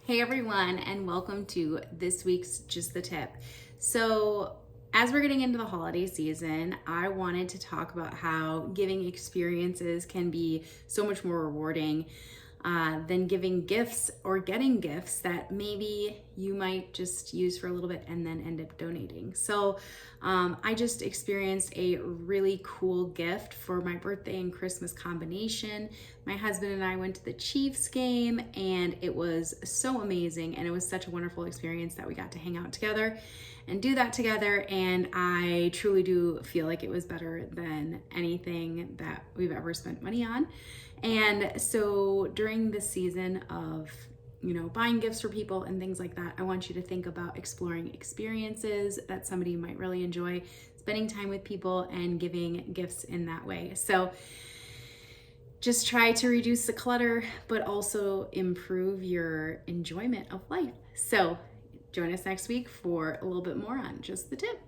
Hey everyone, and welcome to this week's Just the Tip. So, as we're getting into the holiday season, I wanted to talk about how giving experiences can be so much more rewarding than giving gifts or getting gifts that maybe you might just use for a little bit and then end up donating. So, I just experienced a really cool gift for my birthday and Christmas combination. My husband and I went to the Chiefs game, and it was so amazing, and it was such a wonderful experience that we got to hang out together and do that together. And I truly do feel like it was better than anything that we've ever spent money on. And so during this season of buying gifts for people and things like that, I want you to think about exploring experiences that somebody might really enjoy, spending time with people and giving gifts in that way. So just try to reduce the clutter, but also improve your enjoyment of life. So join us next week for a little bit more on Just the Tip.